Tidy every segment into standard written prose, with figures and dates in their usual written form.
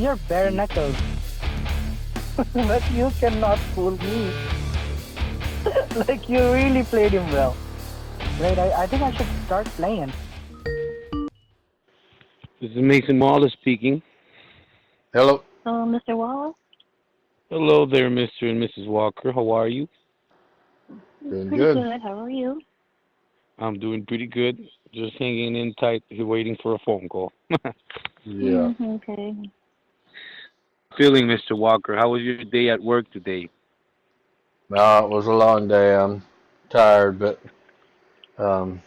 you're bare knuckles, but you cannot fool me. Like you really played him well. Right? I think I should start playing. This is Mason Wallace speaking. Hello. Mr. Wallace? Hello there, Mr. and Mrs. Walker. How are you? Doing Pretty good. good. How are you? I'm doing pretty good. Just hanging in tight, waiting for a phone call. Yeah. Okay. Feeling, Mr. Walker? How was your day at work today? No, it was a long day. I'm tired, but um,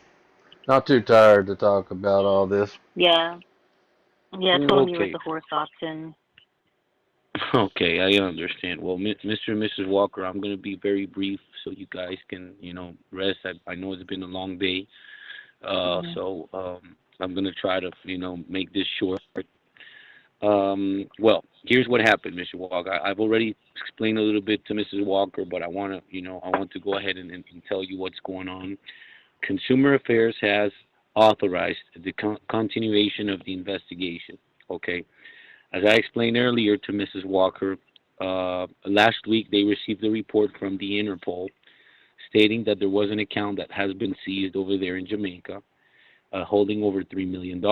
not too tired to talk about all this. Yeah. Yeah, I told him you were at Okay. the horse auction. Okay, I understand. Well, Mr. and Mrs. Walker, I'm going to be very brief so you guys can, rest. I know it's been a long day. Mm-hmm. So I'm going to try to, make this short. Well, here's what happened, Mr. Walker. I've already explained a little bit to Mrs. Walker, but I want to go ahead and tell you what's going on. Consumer Affairs has authorized the continuation of the investigation. Okay, as I explained earlier to Mrs. Walker, last week they received a report from the Interpol stating that there was an account that has been seized over there in Jamaica, holding over $3 million.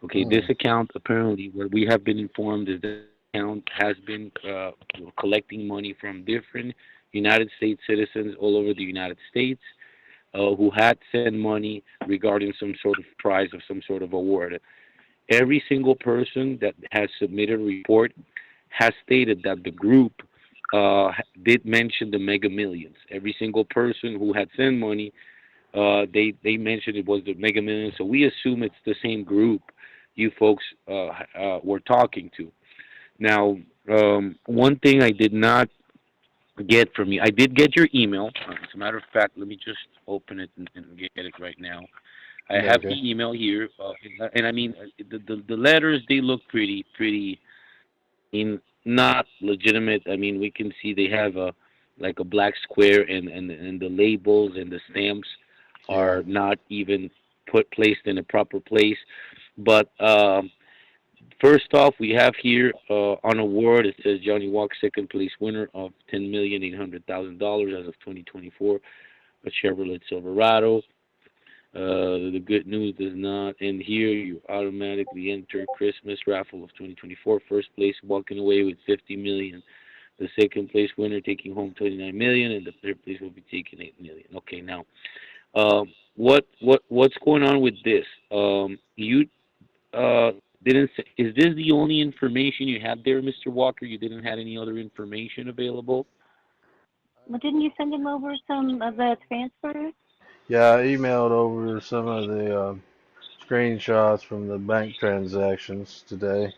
Okay, this Mm. account apparently, what we have been informed is that the account has been collecting money from different United States citizens all over the United States who had sent money regarding some sort of prize of some sort of award. Every single person that has submitted a report has stated that the group did mention the Mega Millions. Every single person who had sent money, they mentioned it was the Mega Millions. So we assume it's the same group you folks were talking to. Now, one thing I did not get from you, I did get your email. As a matter of fact, let me just open it and get it right now. I have Okay. the email here, and I mean the letters they look pretty in not legitimate. I mean we can see they have a like a black square and the labels and the stamps Yeah. are not even placed in a proper place. But first off, we have here on award it says Johnny Walk second place winner of $10,800,000 as of 2024, a Chevrolet Silverado. The good news does not end here. You automatically enter Christmas raffle of 2024. First place walking away with 50 million. The second place winner taking home 29 million, and the third place will be taking 8 million. Okay, now, what's going on with this? You didn't. Is this the only information you had there, Mr. Walker? You didn't have any other information available? Well, didn't you send him over some of the transfers? Yeah, I emailed over some of the screenshots from the bank transactions today.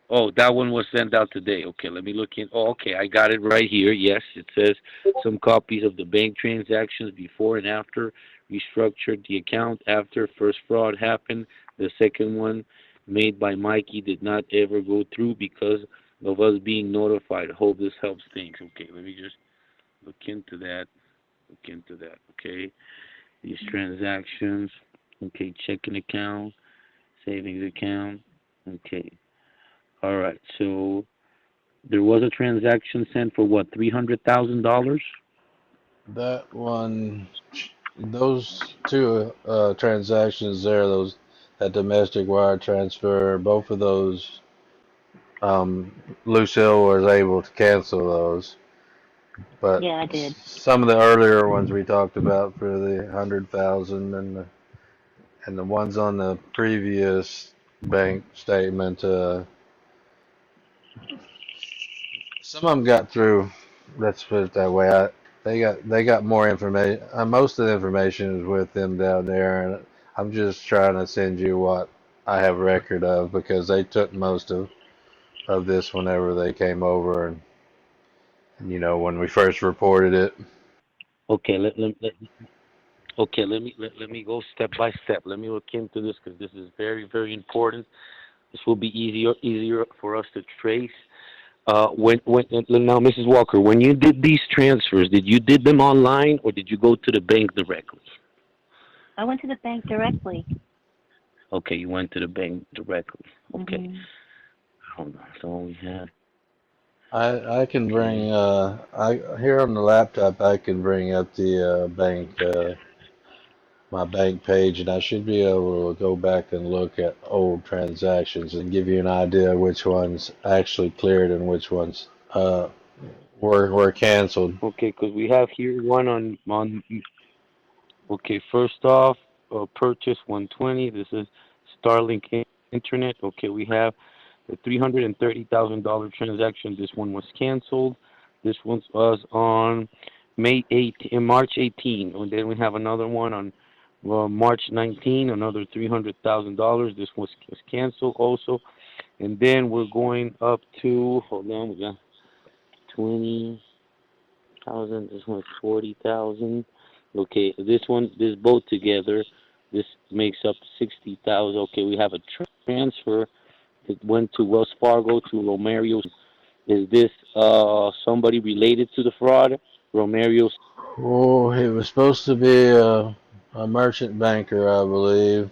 Oh, that one was sent out today. Okay, let me look in. Oh, okay, I got it right here. Yes, it says some copies of the bank transactions before and after restructured the account after first fraud happened. The second one made by Mikey did not ever go through because of us being notified. Hope this helps things. Okay, let me just look into that. Look into that. Okay, these transactions. Okay, checking account, savings account. Okay. All right. So there was a transaction sent for what, $300,000? That one, those two transactions there, those that domestic wire transfer, both of those, Lucille was able to cancel those. But Yeah, I did. some of the earlier ones we talked about for the 100,000 and the ones on the previous bank statement, some of them got through. Let's put it that way. They got more information. Most of the information is with them down there, and I'm just trying to send you what I have record of because they took most of this whenever they came over and when we first reported it. Okay, let me go step by step. Let me look into this because this is very very important. This will be easier for us to trace. When now, Mrs. Walker, when you did these transfers, did you did them online or did you go to the bank directly? I went to the bank directly. Okay, you went to the bank directly. Okay. Mm-hmm. Hold on. So we have. I can Okay. bring I here on the laptop I can bring up the bank my bank page, and I should be able to go back and look at old transactions and give you an idea which ones actually cleared and which ones were canceled. Okay, because we have here one on. Okay, first off, purchase 120. This is Starlink Internet. Okay, we have the $330,000 transaction. This one was canceled. This one was on March 18. And then we have another one on March 19, another $300,000. This was canceled also. And then we're going up to, hold on, we got 20,000. This one's 40,000. Okay, this both together, this makes up 60,000. Okay, we have a transfer. It went to Wells Fargo to Romario. Is this somebody related to the fraud? Romario. Oh, he was supposed to be a merchant banker, I believe,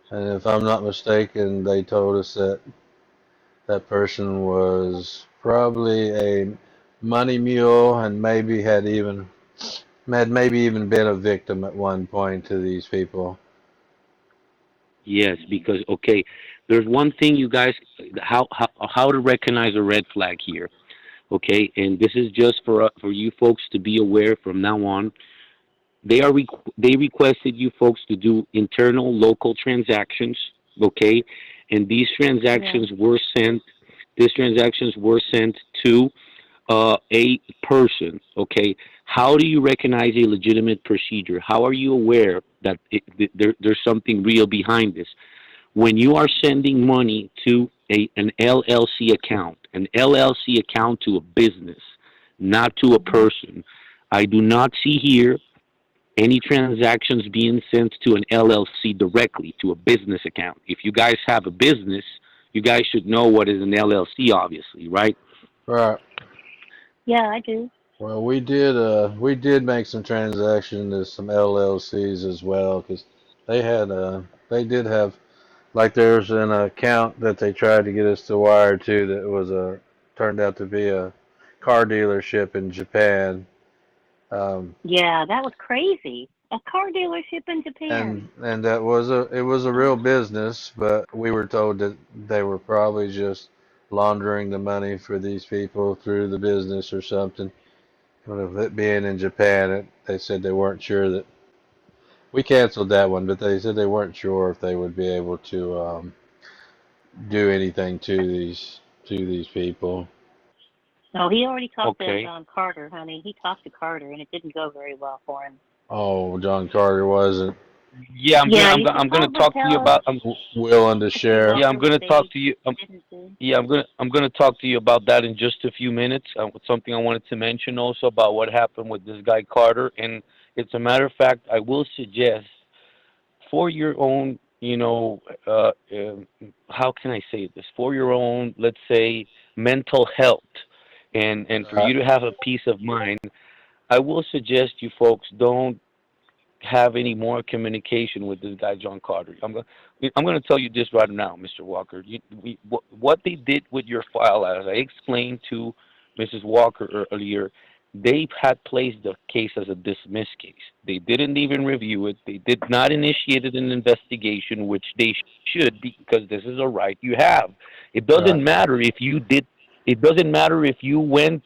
and if I'm not mistaken, they told us that that person was probably a money mule and maybe even been a victim at one point to these people. Yes, because okay, there's one thing you guys how to recognize a red flag here. Okay, and this is just for you folks to be aware from now on. They requested you folks to do internal local transactions, okay, and Yeah. these transactions were sent to a person, okay. How do you recognize a legitimate procedure? How are you aware that there's something real behind this? When you are sending money to an LLC account, to a business, not to a Mhm. person. I do not see here any transactions being sent to an LLC directly to a business account. If you guys have a business, you guys should know what is an LLC, obviously, right? Right. Yeah, I do. Well, we did make some transactions to some LLCs as well because they did have like there's an account that they tried to get us to wire to that was a turned out to be a car dealership in Japan. Um, Yeah, that was crazy. A car dealership in Japan. and that was it was a real business, but we were told that they were probably just laundering the money for these people through the business or something. But with it being in Japan, they said they weren't sure that we canceled that one, but they said they weren't sure if they would be able to do anything to these people. No, he already talked to Okay. Carter, honey. He talked to Carter, and it didn't go very well for him. Oh, John Carter wasn't Yeah, Yeah, you I'm should gonna probably talk to you tell about. willing to if he share. Yeah, walked I'm over gonna talk stage. to you. Didn't do. Yeah, I'm gonna talk to you about that in just a few minutes. Something I wanted to mention also about what happened with this guy Carter, and it's a matter of fact, I will suggest for your own, how can I say this? For your own, let's say, mental health, and for Right. you to have a peace of mind, I will suggest you folks don't have any more communication with this guy John Carter. I'm going to tell you this right now, Mr. Walker. What they did with your file, as I explained to Mrs. Walker earlier, they had placed the case as a dismissed case. They didn't even review it. They did not initiate an investigation, which they should, because this is a right you have. It Right. doesn't matter if you did. It doesn't matter if you went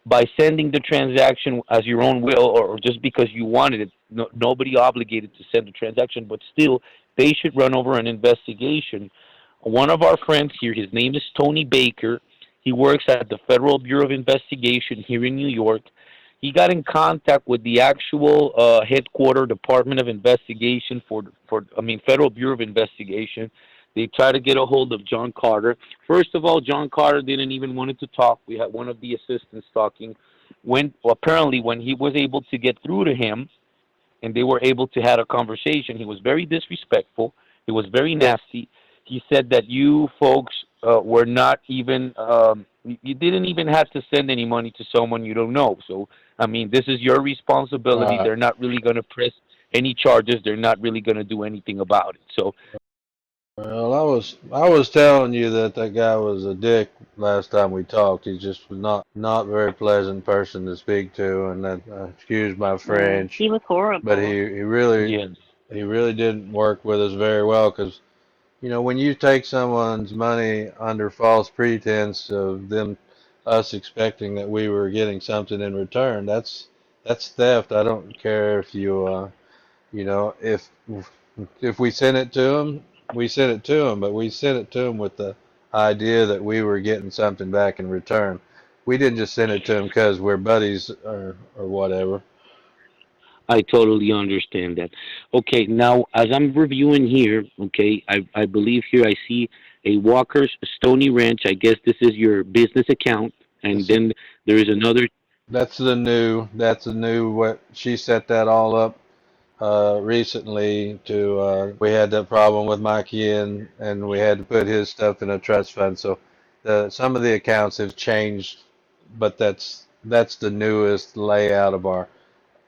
by sending the transaction as your own will, or just because you wanted it. No, nobody obligated to send the transaction, but still, they should run over an investigation. One of our friends here, his name is Tony Baker. He works at the Federal Bureau of Investigation here in New York. He got in contact with the actual headquarter Department of Investigation Federal Bureau of Investigation. They tried to get a hold of John Carter. First of all, John Carter didn't even want to talk. We had one of the assistants talking. Apparently when he was able to get through to him, and they were able to have a conversation. He was very disrespectful. He was very nasty. He said that you folks were not even you didn't even have to send any money to someone you don't know. So I mean, this is your responsibility. Right. They're not really going to press any charges. They're not really going to do anything about it. So Well, I was telling you that that guy was a dick last time we talked. He just was not very pleasant person to speak to, and that excuse my French, He was but horrible. Yes. he really didn't work with us very well because when you take someone's money under false pretense of us expecting that we were getting something in return, that's theft. I don't care if if we sent it to them, we sent it to them, but we sent it to them with the idea that we were getting something back in return. We didn't just send it to them because we're buddies or whatever. I totally understand that. Okay, now as I'm reviewing here, okay, I believe here I see a Walker's Stony Ranch. I guess this is your business account, and This then there is another. that's the new what she set that all up recently to we had that problem with Mikey and we had to put his stuff in a trust fund. So some of the accounts have changed, but that's the newest layout of our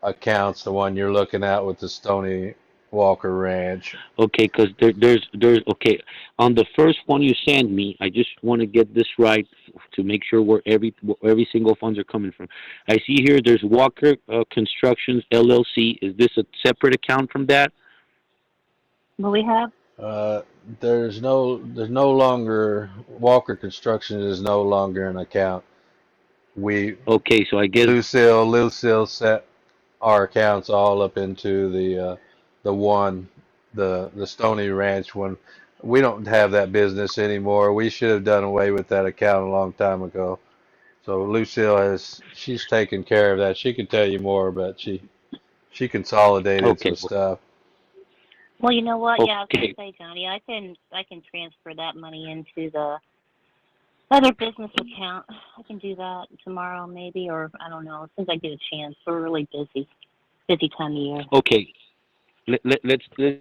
accounts, the one you're looking at with the Stony Walker Ranch. Okay, because there's okay on the first one you send me. I just want to get this right to make sure where every single funds are coming from. I see here there's Walker Constructions LLC. Is this a separate account from that? What we have? Uh, there's no longer Walker Construction is no longer an account. We Okay, so I guess Lucille set our accounts all up into the one the Stony Ranch one. We don't have that business anymore. We should have done away with that account a long time ago. So Lucille she's taken care of that. She can tell you more, but she consolidated okay, some stuff. Well, you know what? Yeah, I was gonna okay, say, Johnny, I can transfer that money into the other business account. I can do that tomorrow, maybe, or I don't know. As soon as I get a chance. We're really busy time of year. okay. Let's do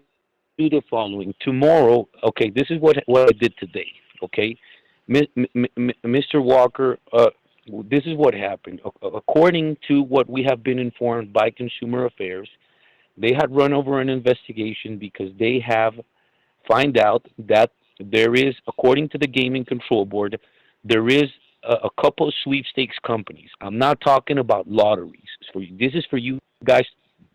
the following. Tomorrow, okay, this is what I did today. Okay, Mr. Walker, this is what happened. According to what we have been informed by Consumer Affairs, they had run over an investigation because they have find out that there is, according to the Gaming Control Board, there is a couple of sweepstakes companies. I'm not talking about lotteries. This is for you guys.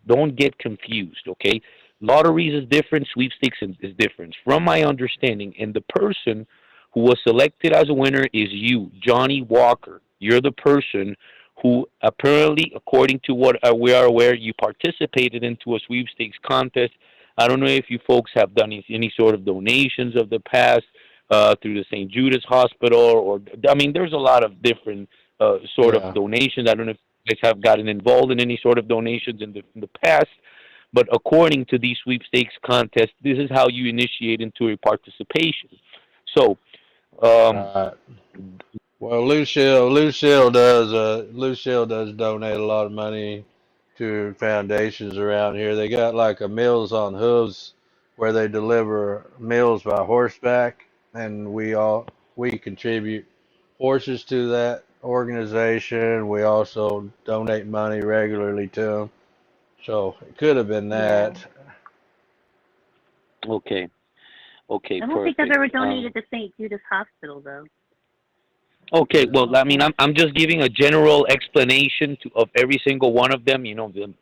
Don't get confused, okay? Lotteries is different. Sweepstakes is different. From my understanding, and the person who was selected as a winner is you, Johnny Walker. You're the person who apparently, according to what we are aware, you participated into a sweepstakes contest. I don't know if you folks have done any sort of donations of the past through the St. Judas Hospital, or I mean, there's a lot of different sort of Yeah. donations. I don't know if you guys have gotten involved in any sort of donations in the past, but according to these sweepstakes contests, this is how you initiate into a participation. So, um, Right. Well, Lucille does donate a lot of money to foundations around here. They got like a Meals on Hooves where they deliver meals by horseback, and we contribute horses to that organization. We also donate money regularly to them. So it could have been Yeah. that. okay, okay, I don't think I've ever perfect. donated to St. Judas Hospital though. Okay, Yeah. well, I mean, I'm just giving a general explanation of every single one of them.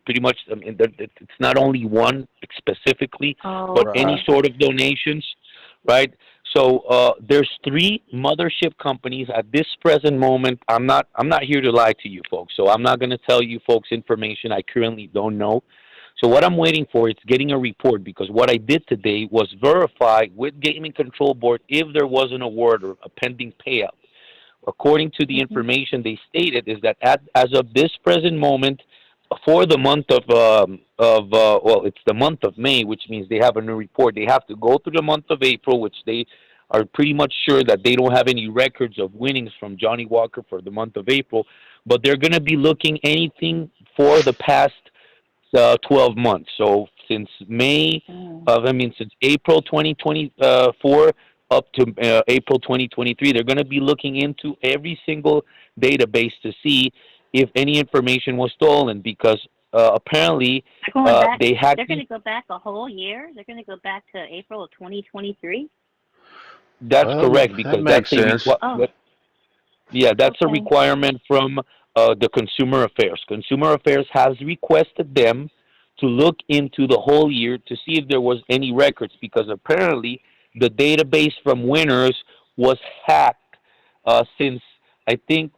Pretty much, I mean, it's not only one specifically, Oh, but okay. any Right. sort of donations, right? So there's three mothership companies at this present moment. I'm not here to lie to you folks, so I'm not going to tell you folks information I currently don't know. So what I'm waiting for is getting a report because what I did today was verify with Gaming Control Board if there was an award or a pending payout. According to the Mhm. information they stated, is that as of this present moment, for the month of it's the month of May, which means they have a new report. They have to go through the month of April, which they are pretty much sure that they don't have any records of winnings from Johnny Walker for the month of April, but they're going to be looking anything for the past 12 months. So since Mm. since April 2024 up to April 2023, they're going to be looking into every single database to see if any information was stolen because apparently They're going back. they hacked They're going to go back a whole year. They're going to go back to April of 2023. That's correct That because that's makes a sense. Oh, yeah, that's a okay. requirement from the Consumer Affairs. Consumer Affairs has requested them to look into the whole year to see if there was any records because apparently the database from winners was hacked since I think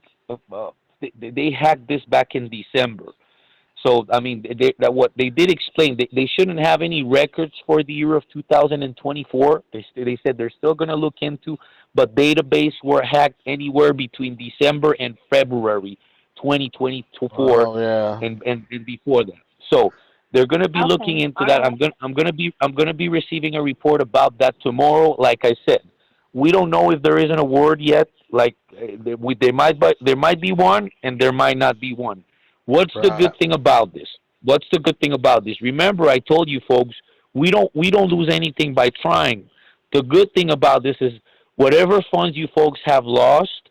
they hacked this back in December. So I mean, that what they did explain, they shouldn't have any records for the year of 2024. They said they're still going to look into, but database were hacked anywhere between December and February 2024, Oh yeah. and before that. So they're going to be looking Okay. into All that. right. I'm going to be receiving a report about that tomorrow. Like I said, we don't know if there is an award yet. Like there might be one, and there might not be one. What's the Right. good thing about this? What's the good thing about this? Remember, I told you folks, we don't lose anything by trying. The good thing about this is whatever funds you folks have lost,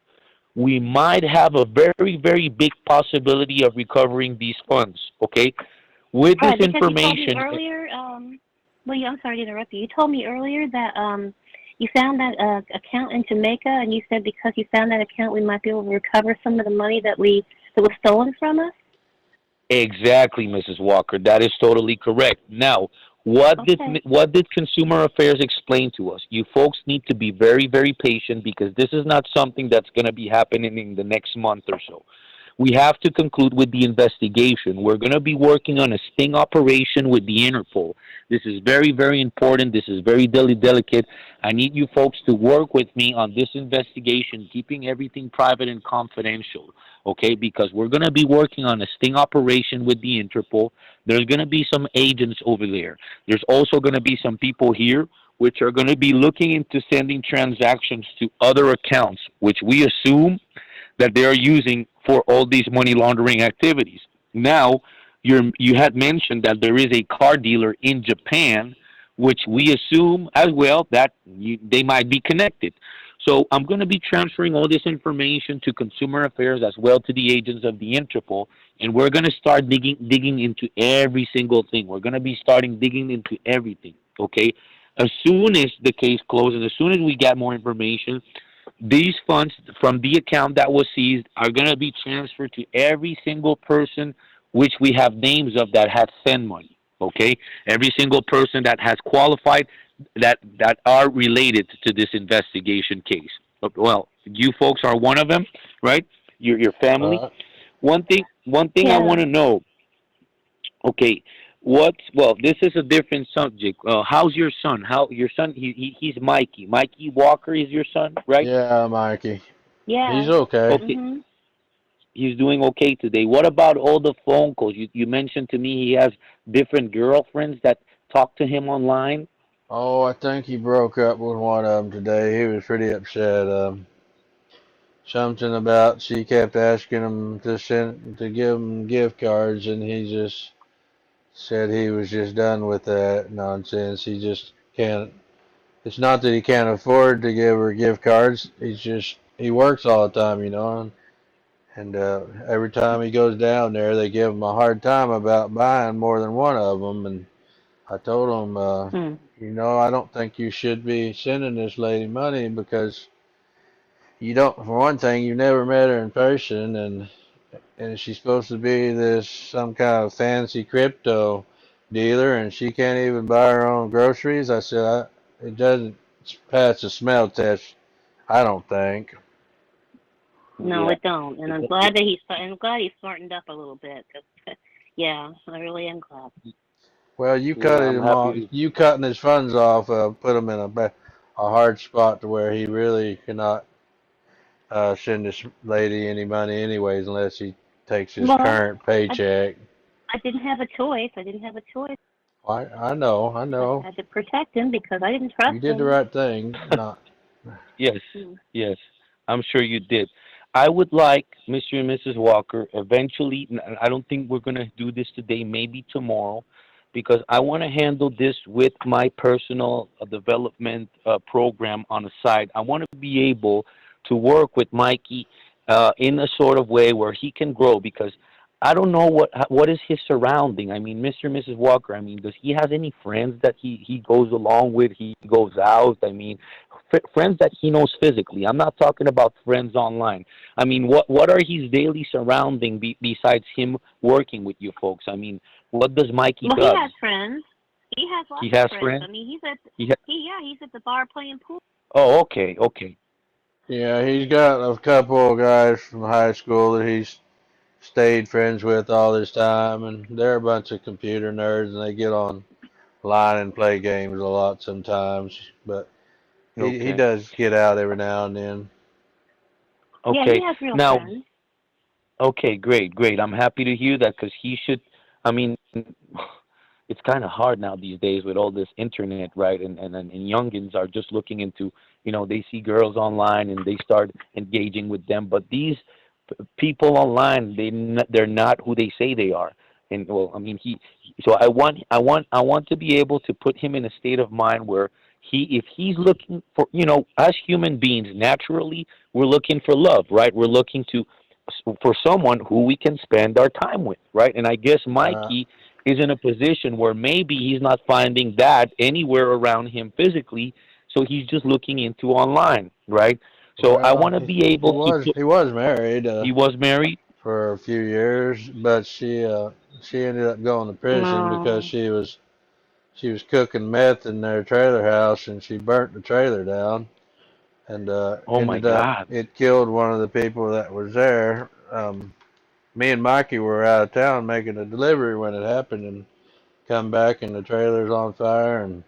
we might have a very, very big possibility of recovering these funds. Okay, with this Right, because you told me information, earlier, well, I'm sorry to interrupt you. You told me earlier that you found that account in Jamaica, and you said because you found that account, we might be able to recover some of the money that was stolen from us. exactly, Mrs. Walker. That is totally correct. Now, Okay. what did Consumer Affairs explain to us? You folks need to be very, very patient because this is not something that's going to be happening in the next month or so. We have to conclude with the investigation. We're going to be working on a sting operation with the Interpol. This is very, very important. This is very delicate. I need you folks to work with me on this investigation, keeping everything private and confidential, okay? Because we're going to be working on a sting operation with the Interpol. There's going to be some agents over there. There's also going to be some people here which are going to be looking into sending transactions to other accounts, which we assume that they are using for all these money laundering activities. Now, you had mentioned that there is a car dealer in Japan, which we assume as well that they might be connected. So I'm going to be transferring all this information to Consumer Affairs as well to the agents of the Interpol, and we're going to start digging into every single thing. We're going to be starting digging into everything. Okay. As soon as the case closes, as soon as we get more information, these funds from the account that was seized are going to be transferred to every single person which we have names of that have sent money. Okay, every single person that has qualified that are related to this investigation case. Well, you folks are one of them, right? Your family. Right. One thing I want Yeah. to know. Okay, what? Well, this is a different subject. How's your son? How your son? He's Mikey. Mikey Walker is your son, right? Yeah, Mikey. He's Yeah. okay. Okay, Mhm. he's doing okay today. What about all the phone calls? You mentioned to me he has different girlfriends that talk to him online. Oh, I think he broke up with one of them today. He was pretty upset. Something about she kept asking him to give him gift cards, and he just said he was just done with that nonsense. He just can't. It's not that he can't afford to give her gift cards. He works all the time, and every time he goes down there, they give him a hard time about buying more than one of them. And I told him, Hmm. I don't think you should be sending this lady money because you don't. For one thing, you never met her in person, and she's supposed to be this some kind of fancy crypto dealer, and she can't even buy her own groceries. I said, it doesn't pass the smell test. I don't think. No, Yeah. it don't. And I'm glad he's smartened up a little bit. 'Cause, yeah, I really am glad. Well, you cut Yeah, I'm him off. happy. You cutting his funds off, put him in a hard spot to where he really cannot send this lady any money anyways, unless he takes his Well, current I paycheck. I didn't have a choice. I didn't have a choice. I know, I I know. had to protect him because I didn't You trust did the him. right thing. Not. Yes, Hmm. yes, I'm sure you did. I would like Mr. and Mrs. Walker eventually. I don't think we're gonna do this today. Maybe tomorrow, because I want to handle this with my personal development program on the side. I want to be able to work with Mikey in a sort of way where he can grow because I don't know what is his surrounding. I mean, Mr. and Mrs. Walker. I mean, does he have any friends that he goes along with? He goes out. I mean, friends that he knows physically. I'm not talking about friends online. I mean, what are his daily surrounding besides him working with you folks? I mean, what does Mikey Well, he does? has friends. He has He lots of has friends. I friends. mean, He ha- he's at the bar playing pool. oh, okay, okay, Yeah, he's got a couple of guys from high school that he's stayed friends with all this time, and they're a bunch of computer nerds, and they get online and play games a lot sometimes. But he okay, does get out every now and then. Yeah, okay. he has real Now, friends. okay, great, great. I'm happy to hear that because he should. I mean, it's kind of hard now these days with all this internet, right? And youngins are just looking into, they see girls online and they start engaging with them. But these people online, they're not who they say they are. And well, I mean, so I want to be able to put him in a state of mind where if he's looking for, us human beings, naturally, we're looking for love, right? We're looking for someone who we can spend our time with, right? And I guess Right. Mikey is in a position where maybe he's not finding that anywhere around him physically, so he's just looking into online, right? So I Well, want to be able to put. he was married He was married. for a few years, but she ended up going to prison because No. she was cooking meth in their trailer house, and she burnt the trailer down, and Oh my ended up God. it killed one of the people that was there. Me and Mikey were out of town making a delivery when it happened, and come back and the trailer's on fire, and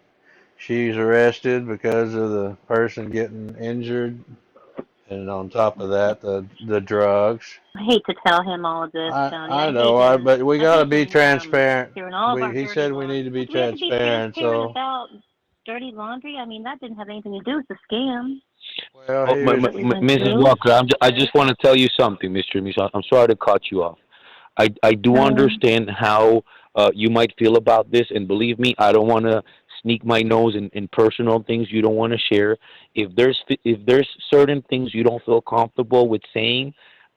she's arrested because of the person getting injured, and on top of that, the drugs. I hate to tell him all of this, Tony. I know, but we I got to hate be him transparent. hearing all of our He dirty said we laundry. need to be Because we have to be transparent. transparent So, about dirty laundry. I mean, that didn't have anything to do with the scam well, Oh, he was. that we went Mrs. through. Walker, I just want to tell you something, Mr. Misha. I'm sorry to cut you off. I do No. understand how you might feel about this, and believe me, I don't want to sneak my nose in personal things you don't want to share. If there's certain things you don't feel comfortable with saying,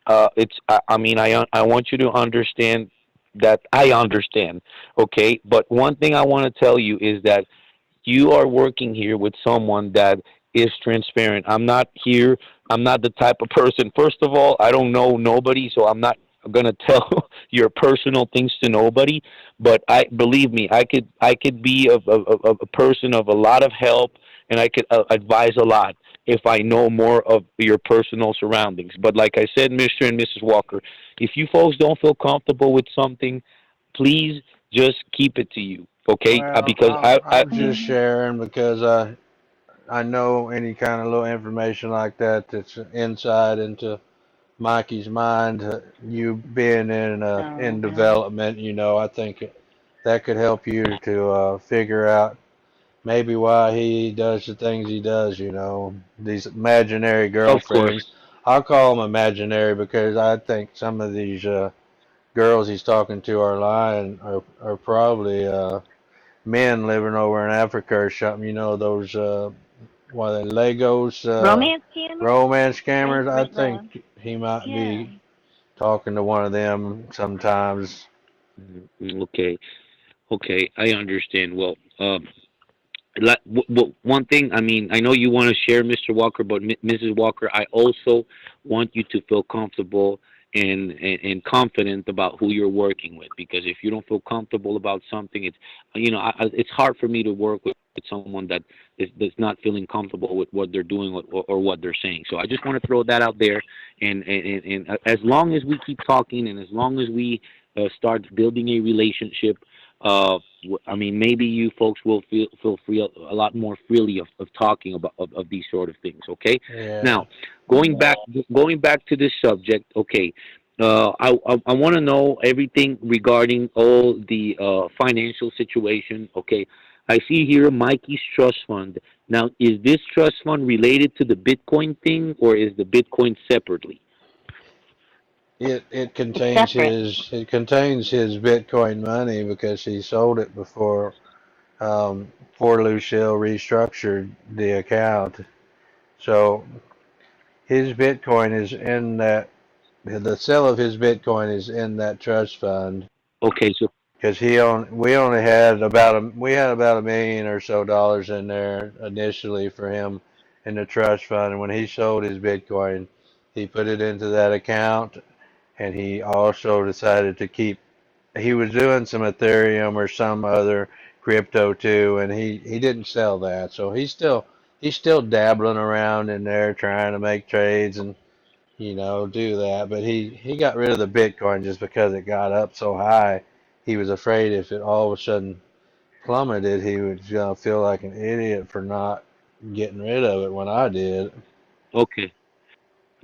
I mean I want you to understand that I understand, okay? But one thing I want to tell you is that you are working here with someone that is transparent. I'm not here. I'm not the type of person. First of all, I don't know nobody, so I'm not gonna tell your personal things to nobody. But I believe me, I could be a person of a lot of help, and I could advise a lot if I know more of your personal surroundings. But like I said, Mr. and Mrs. Walker, if you folks don't feel comfortable with something, please just keep it to you, okay? Well, Because I I'm just sharing because I know any kind of little information like that that's insight into Mikey's mind. You being in No, no. development, I think that could help you to figure out maybe why he does the things he does. These imaginary of course. girlfriends. I'll call them imaginary because I think some of these girls he's talking to are lying are probably men living over in Africa or something. Those what are they Legos Romance scammers? romance scammers. I The think he might yeah. be talking to one of them sometimes. Okay, okay, I understand. Well, one thing, I mean, I know you want to share, Mr. Walker, but Mrs. Walker, I also want you to feel comfortable and confident about who you're working with. Because if you don't feel comfortable about something, it's hard for me to work with someone that's not feeling comfortable with what they're doing or what they're saying. So I just want to throw that out there. And as long as we keep talking and as long as we start building a relationship, I mean, maybe you folks will feel free a lot more freely of talking of these sort of things. Okay. Yeah. Now, going back to this subject. Okay. I want to know everything regarding all the financial situation. Okay. I see here Mikey's trust fund. Now, is this trust fund related to the Bitcoin thing, or is the Bitcoin separately? It's separate. It contains his Bitcoin money because he sold it before Lucille restructured the account. So his Bitcoin is in that. The sale of his Bitcoin is in that trust fund Okay. So because we had about $1 million or so in there initially for him, in the trust fund. And when he sold his Bitcoin, he put it into that account, and he also decided to keep. He was doing some Ethereum or some other crypto too, and he didn't sell that. So he's still dabbling around in there trying to make trades and do that. But he got rid of the Bitcoin just because it got up so high. He was afraid if it all of a sudden plummeted, he would feel like an idiot for not getting rid of it when I did. Okay.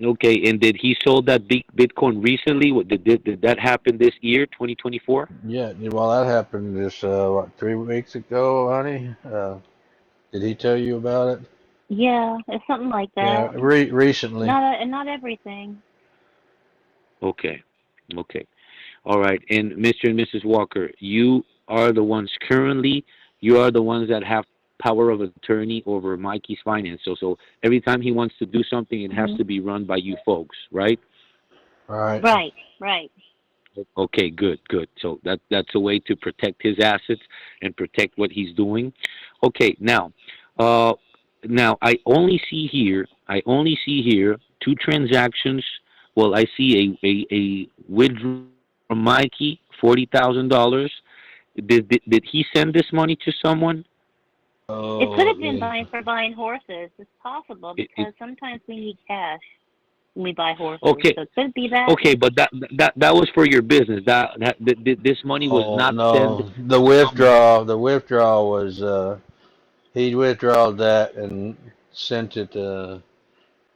Okay. And did he sold that big Bitcoin recently? What did that happen this year, 2024? Yeah, well, that happened just what 3 weeks ago, honey. Did he tell you about it? Yeah, it's something like Yeah, that. recently. Not everything. Okay. Okay. All right. And Mr. and Mrs. Walker, you are the ones that have power of attorney over Mikey's finance. So every time he wants to do something, it has Hmm. to be run by you folks, right? All right. Right, right. Okay, good, good. So that's a way to protect his assets and protect what he's doing. Okay, uh, now I only see here two transactions. Well, I see a withdrawal from Mikey, $40,000. Did he send this money to someone? It Oh, could let have been me. buying for buying horses. It's possible It because sometimes we need cash when we buy horses. okay, So it could be that. okay, but that was for your business. This money was Oh not sent no, the to someone. withdrawal. The withdrawal was he withdrawed that and sent it.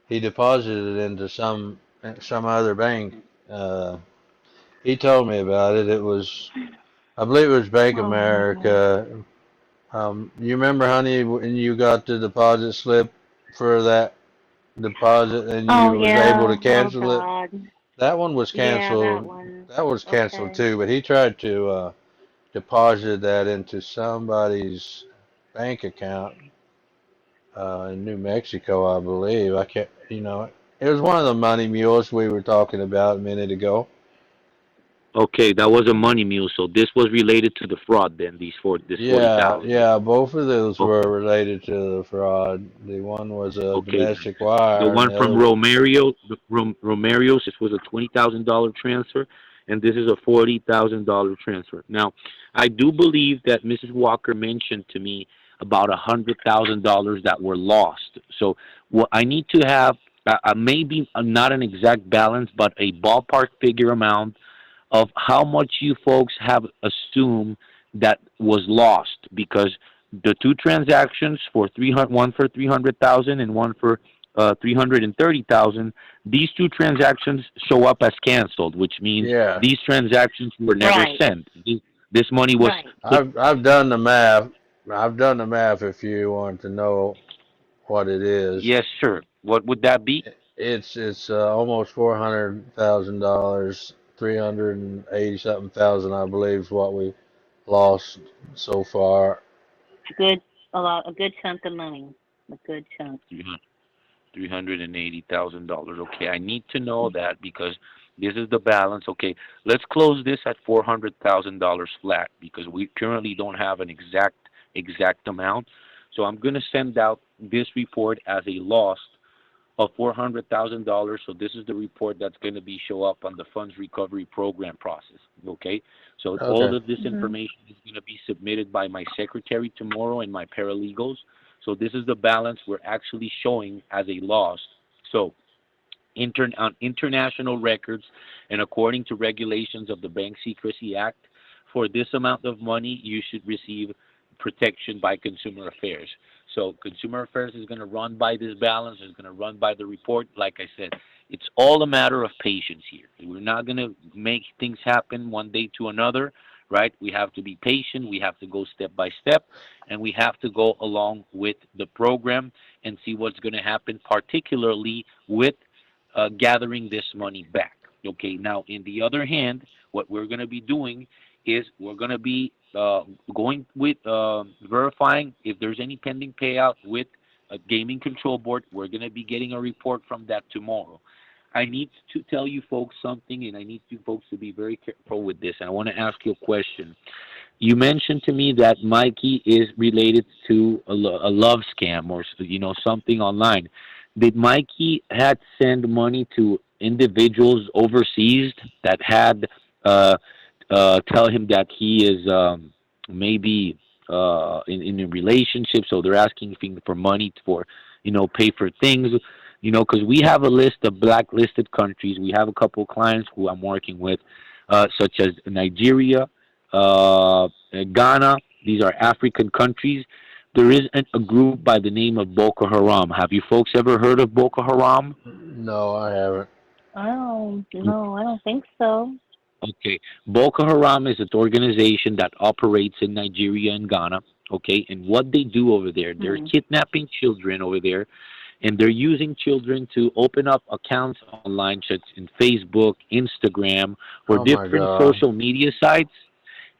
He deposited it into some other bank. Uh, he told me about it. It was, I believe it was Bank Oh, America. You remember, honey, when you got the deposit slip for that deposit and oh you was able yeah. to Oh cancel it? God. That one was Yeah, that canceled. one. That was canceled Okay. too, but he tried to deposit that into somebody's bank account in New Mexico, I believe. I can't, it was one of the money mules we were talking about a minute ago. Okay, that was a money mule. So this was related to the fraud. Then this forty Yeah, thousand. yeah, both of those were Okay, related to the fraud. The one was a okay. domestic The wire, and one the from other one. Romerio's, this was a $20,000 transfer, and this is a $40,000 transfer. Now, I do believe that Mrs. Walker mentioned to me about $100,000 that were lost. So, what I need to have maybe not an exact balance, but a ballpark figure amount of how much you folks have assumed that was lost, because the two transactions for 300, one for 300,000 and one for 330,000, these two transactions show up as canceled, which means Yeah, these transactions were never Right, sent. This money was right. put. I've done the math. I've done the math. If you want to know what it is, Yes, sir. What would that be? it's almost $400,000, 380 something thousand, I believe, is what we lost so far. Good. A good chunk of money. A good chunk. $380,000. Okay, I need to know that because this is the balance. Okay, let's close this at $400,000 flat because we currently don't have an exact amount. So I'm going to send out this report as a loss of $400,000. So this is the report that's going to be show up on the funds recovery program process. Okay, so all Okay. of this Mhm. information is going to be submitted by my secretary tomorrow and my paralegals. So this is the balance we're actually showing as a loss. So on international records and according to regulations of the Bank Secrecy Act, for this amount of money, you should receive protection by Consumer Affairs. So Consumer Affairs is going to run by this balance, is going to run by the report. Like I said, it's all a matter of patience here. We're not going to make things happen one day to another, right? We have to be patient. We have to go step by step, and we have to go along with the program and see what's going to happen, particularly with gathering this money back. Okay, now, in the other hand, what we're going to be doing is we're going to be going with verifying if there's any pending payout with a gaming control board. We're going to be getting a report from that tomorrow. I need to tell you folks something, and I need you folks to be very careful with this. And I want to ask you a question. You mentioned to me that Mikey is related to a love scam or something online. Did Mikey had send money to individuals overseas that had uh, tell him that he is maybe in a relationship, so they're asking for money for pay for things, because we have a list of blacklisted countries. We have a couple of clients who I'm working with, such as Nigeria, Ghana. These are African countries. There is a group by the name of Boko Haram. Have you folks ever heard of Boko Haram? No, I haven't. Oh no, I don't think so. Okay, Boko Haram is an organization that operates in Nigeria and Ghana. Okay, and what they do over there, they're Hmm. kidnapping children over there, and they're using children to open up accounts online, such in Facebook, Instagram, or Oh my different God. social media sites,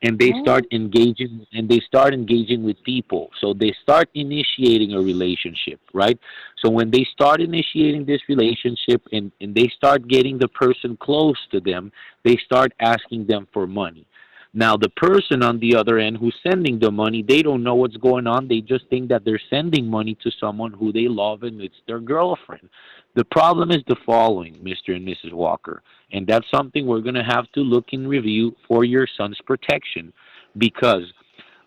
and What? they start engaging with people, so they start initiating a relationship, right? So when they start initiating this relationship, and they start getting the person close to them, they start asking them for money. Now the person on the other end who's sending the money, they don't know what's going on. They just think that they're sending money to someone who they love, and it's their girlfriend. The problem is the following, Mr. and Mrs. Walker, and that's something we're going to have to look and review for your son's protection, because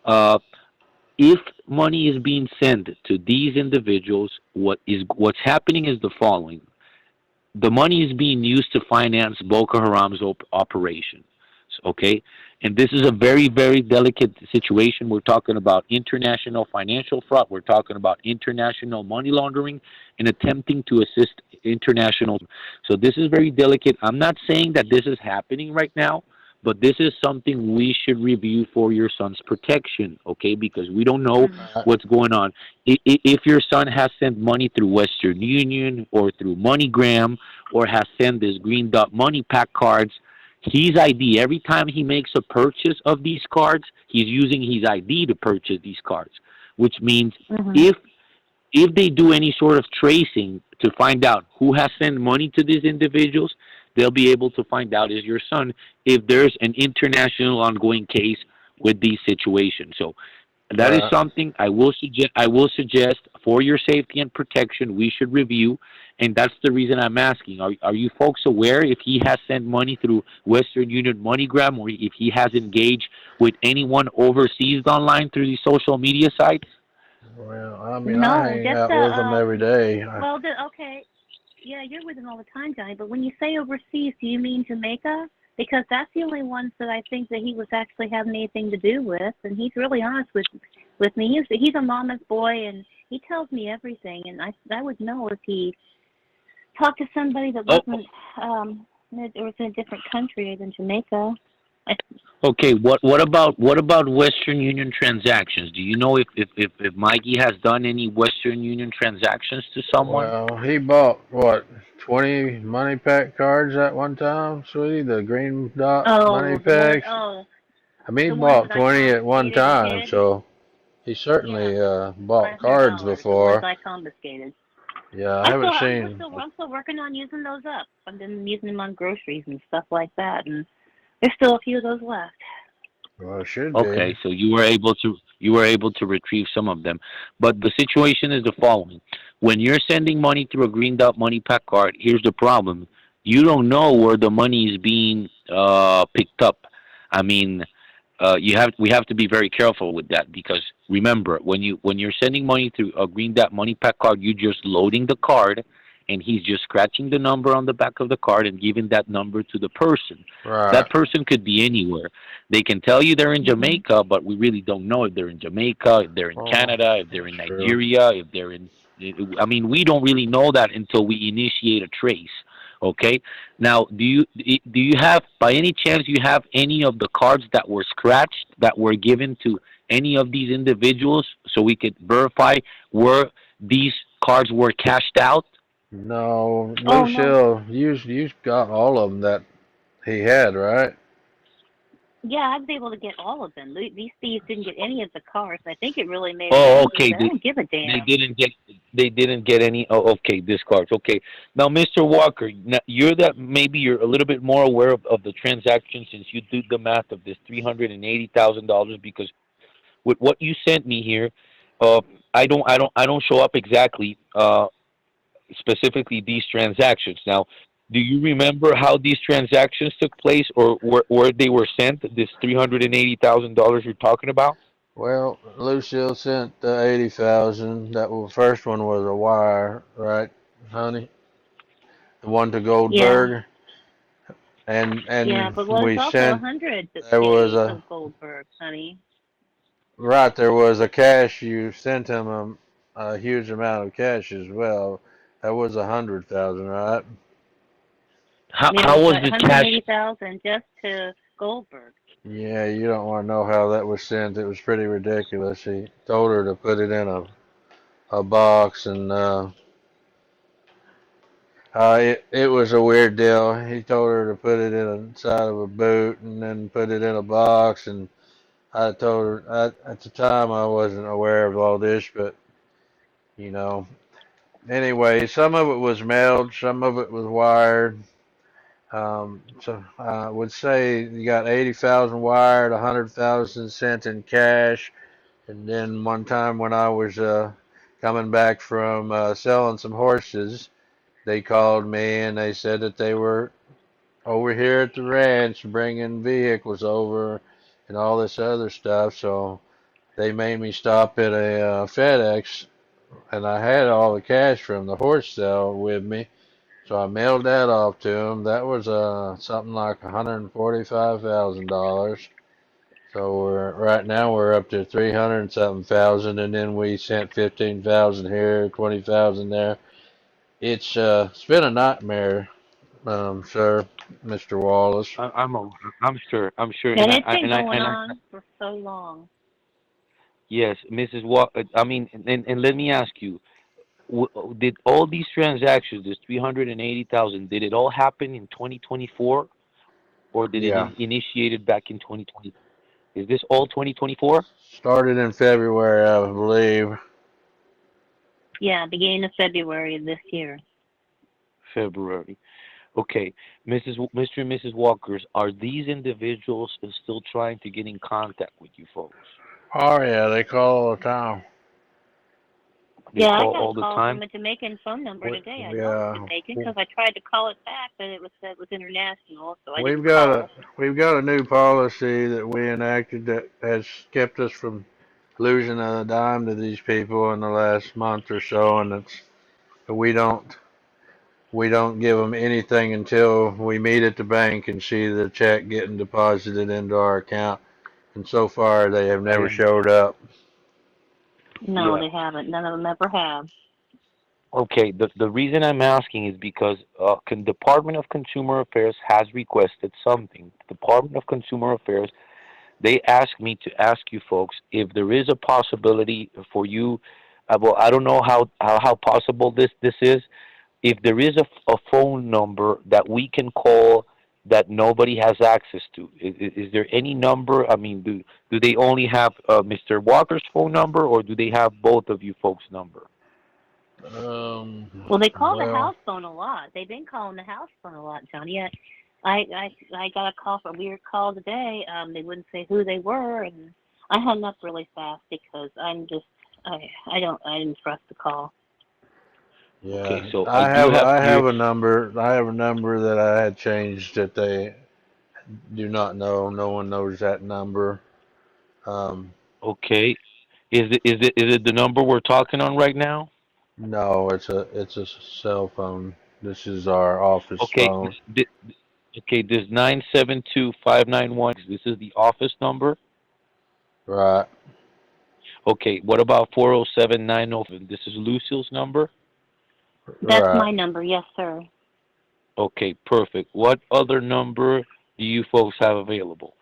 uh, if money is being sent to these individuals, what's happening is the following: the money is being used to finance Boko Haram's operations. Okay, and this is a very, very delicate situation. We're talking about international financial fraud. We're talking about international money laundering and attempting to assist international. So this is very delicate. I'm not saying that this is happening right now, but this is something we should review for your son's protection. Okay, because we don't know Hmm. what's going on. If your son has sent money through Western Union or through MoneyGram, or has sent this green dot money pack cards, his ID, every time he makes a purchase of these cards, he's using his ID to purchase these cards, which means Hmm. if if they do any sort of tracing to find out who has sent money to these individuals, they'll be able to find out is your son if there's an international ongoing case with these situations. So that is Right. something I will suggest for your safety and protection we should review, and that's the reason I'm asking. Are you folks aware if he has sent money through Western Union MoneyGram, or if he has engaged with anyone overseas online through these social media sites? Well, I mean, I No, hang just out with them every day. well, okay. Yeah, you're with him all the time, Johnny. But when you say overseas, do you mean Jamaica? Because that's the only ones that I think that he was actually having anything to do with. And he's really honest with me. He's a mama's boy, and he tells me everything. And I would know if he talked to somebody that Oh, wasn't or was in a different country than Jamaica. I, okay. What about Western Union transactions? Do you know if Mikey has done any Western Union transactions to someone? Well, he bought what, 20 money pack cards at one time, sweetie? The green dot money oh, packs. I mean, he the ones bought that I 20 at one confiscated and time, hid. so he Yeah, certainly bought $500. cards The ones before. I confiscated. Yeah, I haven't I'm still working on using those up. I've been using them on groceries and stuff like that, and there's still a few of those left. well, it should be. Okay, so you were able to retrieve some of them, but the situation is the following: when you're sending money through a green dot money pack card, here's the problem: you don't know where the money is being picked up. I mean, we have to be very careful with that, because remember, when you're sending money through a green dot money pack card, you're just loading the card, and he's just scratching the number on the back of the card and giving that number to the person. Right. That person could be anywhere. They can tell you they're in Hmm. Jamaica, but we really don't know if they're in Jamaica, if they're in Oh, Canada, if they're that's in true. Nigeria, if they're in. I mean, we don't really know that until we initiate a trace. Okay. Now, do you have, by any chance, you have any of the cards that were scratched that were given to any of these individuals, so we could verify where these cards were cashed out? No, Oh no, Lucille, you got all of them that he had, right? Yeah, I was able to get all of them. These thieves didn't get any of the cars. I think it really made it Oh, angry. okay. They don't give a They damn. didn't get they didn't get any. Oh, okay, discards. Okay, now Mr. Walker, now you're that maybe you're a little bit more aware of the transaction since you did the math of this $380,000 because with what you sent me here, uh, I don't show up exactly specifically these transactions. Now, do you remember how these transactions took place or where they were sent? This $380,000 you're talking about? Well, Lucille sent the 80,000. That was first one was a wire, right, honey? The one to Yeah, Goldberg, and yeah, and but well, it's we also a sent. hundred that There was stayed a of Goldberg, honey. right. There was a cash. You sent him a huge amount of cash as well. That was 100,000, right? Yeah, it How was was like the cash? 180,000 just to Goldberg. Yeah, you don't want to know how that was sent. It was pretty ridiculous. He told her to put it in a box, and it was a weird deal. He told her to put it inside of a boot and then put it in a box. And I told her at the time I wasn't aware of all this, but you know, anyway, some of it was mailed, some of it was wired. So I would say you got 80,000 wired, 100,000 sent in cash, and then one time when I was coming back from selling some horses, they called me and they said that they were over here at the ranch bringing vehicles over and all this other stuff. So they made me stop at a FedEx, and I had all the cash from the horse sale with me. So I mailed that off to them. That was something like $145,000. So we're right now we're up to 300 something thousand, and then we sent 15,000 here, 20,000 there. It's been a nightmare, sir, Mr. Wallace. I, I'm a, I'm sure, And and it's been going on for so long. yes, Mrs. Walker. I mean, and let me ask you, did all these transactions, this 380,000, did it all happen in 2024, or did it Yeah, initiated back in 2020? Is this all 2024? started in February, I believe. Yeah, beginning of February of this year. February. Okay, Mr. and Mrs. Walkers, are these individuals still trying to get in contact with you folks? Oh yeah, they call all the time. They Yeah, I call got a all the call from time. a Jamaican phone number We, today. I we, know it's uh, Jamaican because I tried to call it back, but it was said it was international, so I we've didn't got a call. we've got a new policy that we enacted that has kept us from losing a dime to these people in the last month or so, and it's we don't we don't give them anything until we meet at the bank and see the check getting deposited into our account. And so far, they have I never showed understand. up. No, Yeah. they haven't. None of them ever have. Okay. The reason I'm asking is because Department of Consumer Affairs has requested something. Department of Consumer Affairs, they asked me to ask you folks if there is a possibility for you. Well, I don't know how possible this is. If there is a phone number that we can call that nobody has access to, is there any number? I mean, do they only have Mr. Walker's phone number, or do they have both of you folks' number? Well, they call the Well, house phone a lot. They've been calling the house phone a lot, Johnny. I got a call from a weird call today. They wouldn't say who they were, and I hung up really fast because I didn't trust the call. Okay, yeah, so I I do have have I here. have a number. I have a number that I had changed that they do not know. No one knows that number. Um, Okay, is it the number we're talking on right now? no, it's a cell phone. This is our office Okay, phone. okay. This 972-591. This is the office number. Right, Okay, what about 407-907? This is Lucille's number. That's right. my number, yes, sir. Okay, perfect. What other number do you folks have available?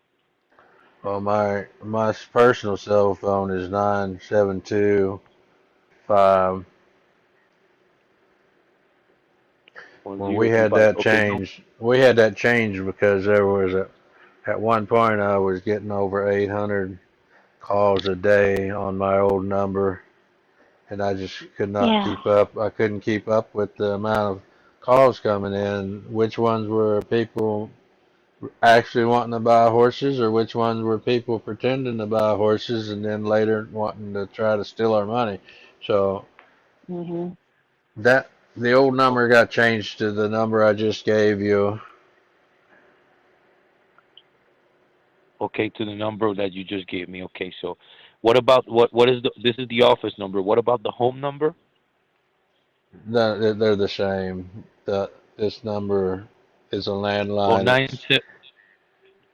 Well, my personal cell phone is 972 5. One When zero two five. Okay, no. we had that changed because there was At one point, I was getting over 800 calls a day on my old number, and I just could not Yeah. keep up. I couldn't keep up with the amount of calls coming in. Which ones were people actually wanting to buy horses, or which ones were people pretending to buy horses and then later wanting to try to steal our money? So Mhm. that the old number got changed to the number I just gave you. Okay, to the number that you just gave me. Okay, so what about what is this is the office number. What about the home number? They're the same. This number is a Oh, landline. nine It's seven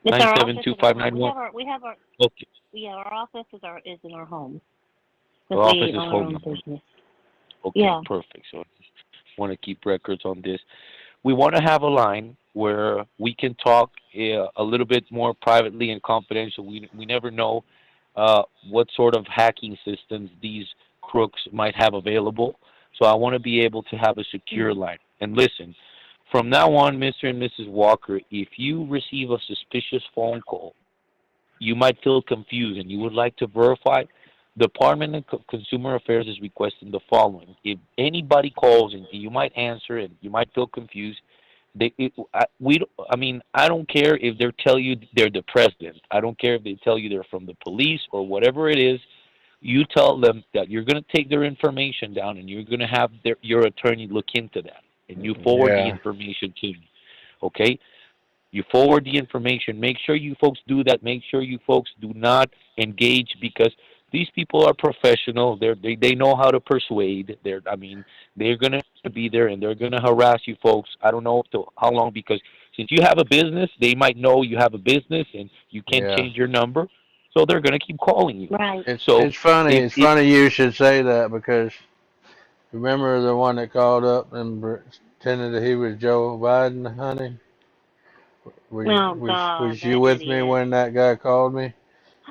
It's nine our seven office two at our five home. nine one. We have our Okay. yeah, our office is in our home The because office we is own our home own number. business. Okay, Yeah. perfect. So want to keep records on this. We want to have a line where we can talk a little bit more privately and confidential. We never know what sort of hacking systems these crooks might have available. So I want to be able to have a secure Mm. line. And listen, from now on, Mr. and Mrs. Walker, if you receive a suspicious phone call, you might feel confused and you would like to verify, the Department of Consumer Affairs is requesting the following. If anybody calls and you might answer and you might feel confused, I mean, I don't care if they tell you they're the president. I don't care if they tell you they're from the police or whatever it is. You tell them that you're going to take their information down and you're going to have your attorney look into that, and you forward the Yeah, information to me. Okay? You forward the information. Make sure you folks do that. Make sure you folks do not engage because these people are professional. They know how to persuade. They're gonna be there and they're gonna harass you folks. I don't know how long because since you have a business, they might know you have a business and you can't yeah. change your number, so they're gonna keep calling you. Right. So It's funny. if It's it funny you should say that because remember the one that called up and pretended that he was Joe Biden, honey? Oh God, Was you that with me idiot. when that guy called me?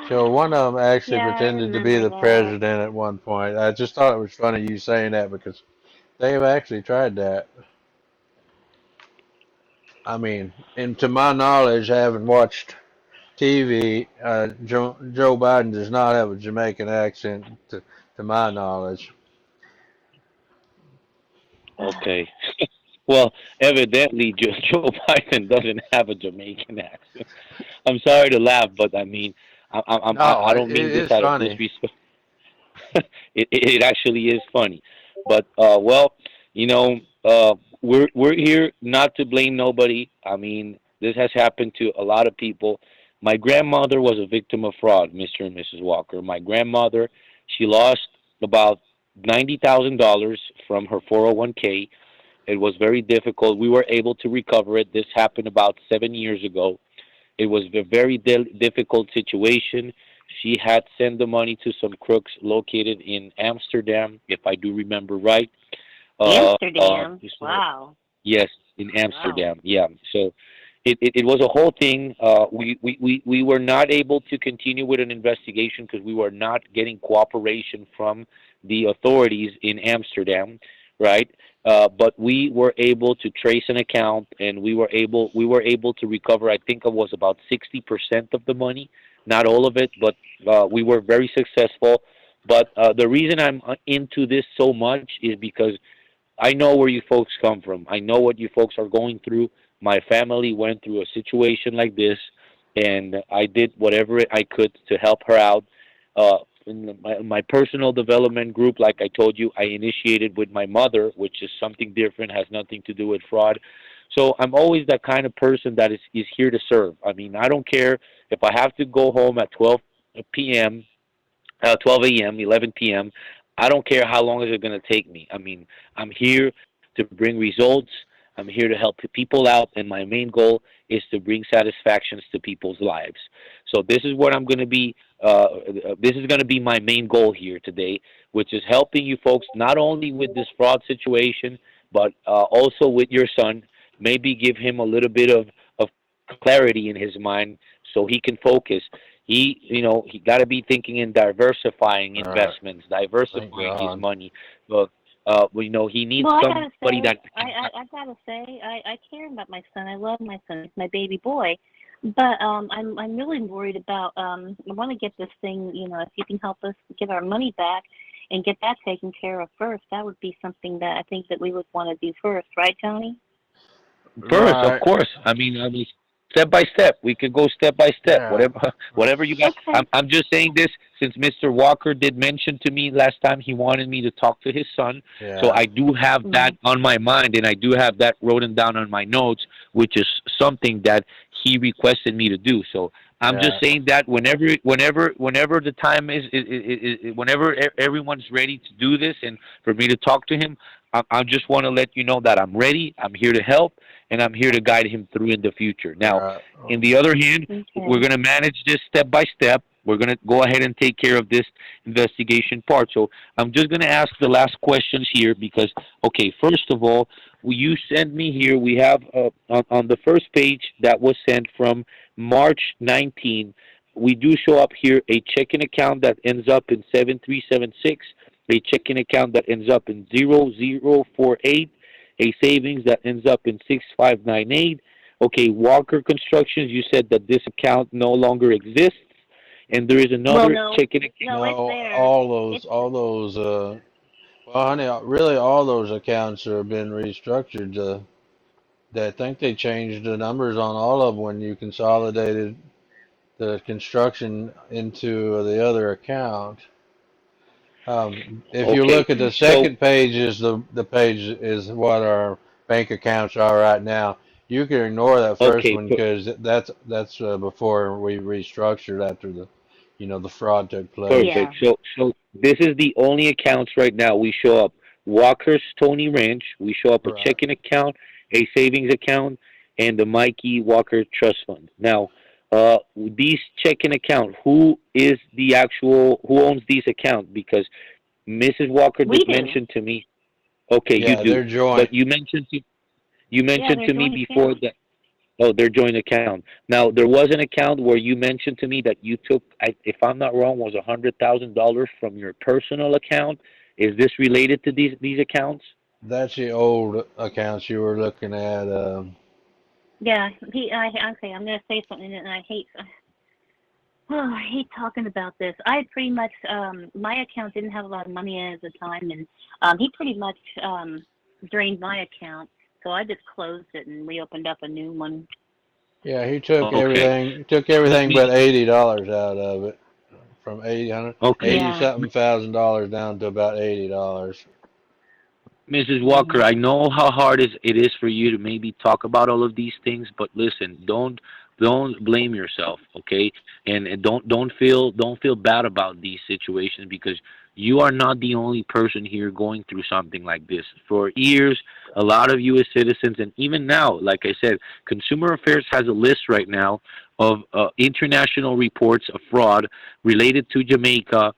So one of them actually Yeah, I pretended to be remember the that. president at one point. I just thought it was funny you saying that because they have actually tried that. I mean, and to my knowledge, having watched TV, Joe Biden does not have a Jamaican accent, to my knowledge. okay. Well, evidently Joe Biden doesn't have a Jamaican accent. I'm sorry to laugh, but I mean, No, I it don't mean this is out of funny. disrespect. It actually is funny, but well, you know, we're here not to blame nobody. I mean, this has happened to a lot of people. My grandmother was a victim of fraud, Mr. and Mrs. Walker. My grandmother, she lost about $90,000 from her 401k. It was very difficult. We were able to recover it. This happened about 7 years ago. It was a very difficult situation. She had sent the money to some crooks located in Amsterdam, if I do remember right. Amsterdam. So Wow. yes, in Wow. Amsterdam. Yeah. So it was a whole thing. We were not able to continue with an investigation because we were not getting cooperation from the authorities in Amsterdam, right? But we were able to trace an account, and we were able to recover. I think it was about 60% of the money, not all of it, but we were very successful. But the reason I'm into this so much is because I know where you folks come from. I know what you folks are going through. My family went through a situation like this, and I did whatever I could to help her out. In my personal development group, like I told you, I initiated with my mother, which is something different, has nothing to do with fraud. So I'm always that kind of person that is here to serve. I mean, I don't care if I have to go home at 12 p.m., 12 a.m., 11 p.m. I don't care how long is it going to take me. I mean, I'm here to bring results. I'm here to help people out, and my main goal is to bring satisfactions to people's lives. So this is what I'm going to be. This is going to be my main goal here today, which is helping you folks not only with this fraud situation, but also with your son. Maybe give him a little bit of clarity in his mind so he can focus. He got to be thinking in diversifying All right. investments, Thank diversifying his God. money. But he needs Well, I gotta somebody say, that I gotta say, I care about my son. I love my son. He's my baby boy. But I'm really worried about I want to get this thing, if you can help us get our money back and get that taken care of first, that would be something that I think that we would want to do first, right, Tony? First, of Right. course. I mean, step by step. We could go step by step. Yeah. Whatever, whatever you got. Okay. I'm just saying this since Mr. Walker did mention to me last time he wanted me to talk to his son. So Yeah. I do have that Mm, on my mind, and I do have that written down on my notes, which is something that he requested me to do. So I'm just Yeah. saying that whenever the time whenever everyone's ready to do this, and for me to talk to him, I just want to let you know that I'm ready. I'm here to help, and I'm here to guide him through in the future. Now, Right. in the other hand, we're okay. going to manage this step by step. We're going to go ahead and take care of this investigation part. So I'm just going to ask the last questions here because, okay, first of all, will you send me here? We have on the first page that was sent from March 19. We do show up here a checking account that ends up in 7376, a checking account that ends up in 0048, a savings that ends up in 6598. Okay, Walker Constructions, you said that this account no longer exists, and there is Well, another no, checking account. no, it's No, there. It's all those, well, honey, really all those accounts have been restructured. I think they changed the numbers on all of them when you consolidated the construction into the other account. If you Okay, look at the so second page, is the page is what our bank accounts are right now. You can ignore that first okay, one so because that's before we restructured after the fraud took place. perfect. yeah. So this is the only accounts right now. We show up Walker's Stony Ranch. We show up a Right. checking account, a savings account, and the Mikey Walker Trust Fund. Now, these checking account, who owns these accounts? Because Mrs. Walker We did do. mention to me. Okay, you Yeah, do, they're joint. but you Yeah, mentioned they're to me joint before accounts. that. Oh, their joint account. Now there was an account where you mentioned to me that you took, if I'm not wrong, was $100,000 from your personal account. Is this related to these accounts? That's the old accounts you were looking at. Yeah, okay, I'm gonna say something, and I hate, oh, I hate talking about this. I pretty much, my account didn't have a lot of money in it at the time, and he pretty much drained my account, so I just closed it and reopened up a new one. Yeah, he Okay. took Let everything but me. $80 out of it, from 80 Okay. 80 Yeah. something thousand dollars down to about $80. Mrs. Walker, Mhm. I know how hard it is for you to maybe talk about all of these things, but listen, don't blame yourself, okay? And don't feel bad about these situations because you are not the only person here going through something like this. For years, a lot of U.S. citizens, and even now, like I said, Consumer Affairs has a list right now of international reports of fraud related to Jamaica.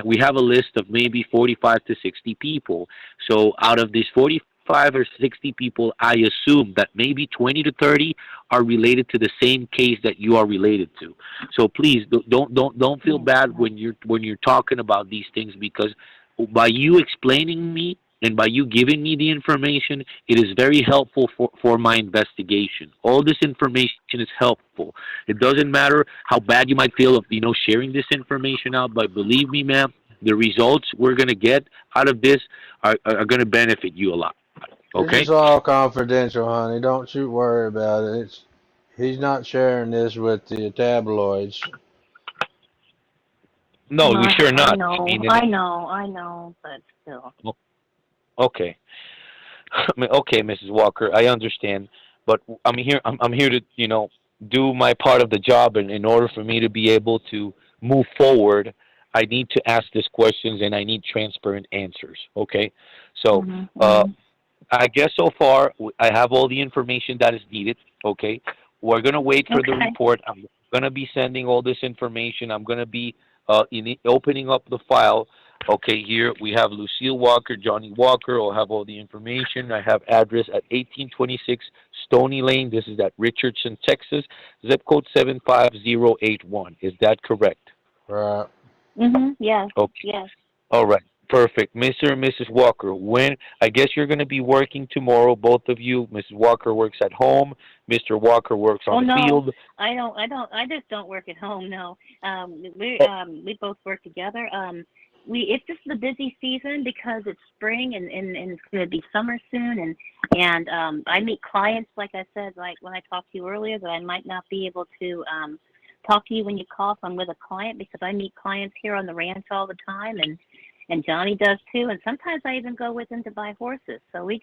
We have a list of maybe 45 to 60 people. So out of these 45 or 60 people, I assume that maybe 20 to 30 are related to the same case that you are related to. So please don't feel Yeah. bad when you're talking about these things because by you explaining me and by you giving me the information, it is very helpful for my investigation. All this information is helpful. It doesn't matter how bad you might feel of sharing this information out, but believe me, ma'am, the results we're gonna get out of this are going to benefit you a lot. This Okay? is all confidential, honey. Don't you worry about it. He's not sharing this with the tabloids. No, we sure I not. I know, mean, I know, I know, but still. okay. I mean, okay, Mrs. Walker, I understand, but I'm here. I'm here to do my part of the job, and in order for me to be able to move forward, I need to ask these questions and I need transparent answers. Okay, so Mhm. uh, Mhm. I guess so far I have all the information that is needed. Okay, we're gonna wait for the Okay. report. I'm gonna be sending all this information. I'm gonna be opening up the file. Okay, here we have Lucille Walker, Johnny Walker. I'll have all the information. I have address at 1826 Stony Lane. This is at Richardson, Texas. Zip code 75081. Is that correct? Right. Mhm. Yes. Okay. Yes. All right. Perfect. Mr. and Mrs. Walker, when I guess you're going to be working tomorrow, both of you. Mrs. Walker works at home. Mr. Walker works Oh on the no, field. I don't. I don't. I just don't work at home. No, Oh, we both work together. It's just the busy season because it's spring and it's going to be summer soon and I meet clients like I said like when I talked to you earlier that I might not be able to talk to you when you call if I'm with a client because I meet clients here on the ranch all the time and Johnny does too and sometimes I even go with him to buy horses. So we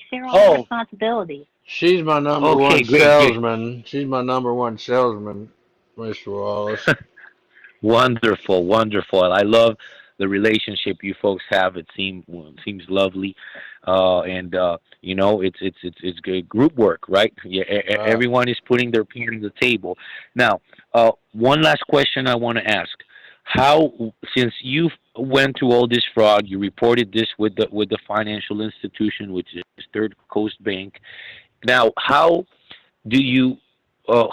share all the oh, responsibilities. She's my number okay, one great, great. salesman. She's my number one salesman, Mr. Wallace. Wonderful, wonderful. I love the relationship you folks have. Seems lovely, and you know it's good group work, right? Yeah, Right. everyone is putting their part on the table. Now, one last question I want to ask: How, since you went through all this fraud, you reported this with the financial institution, which is Third Coast Bank. Now, do you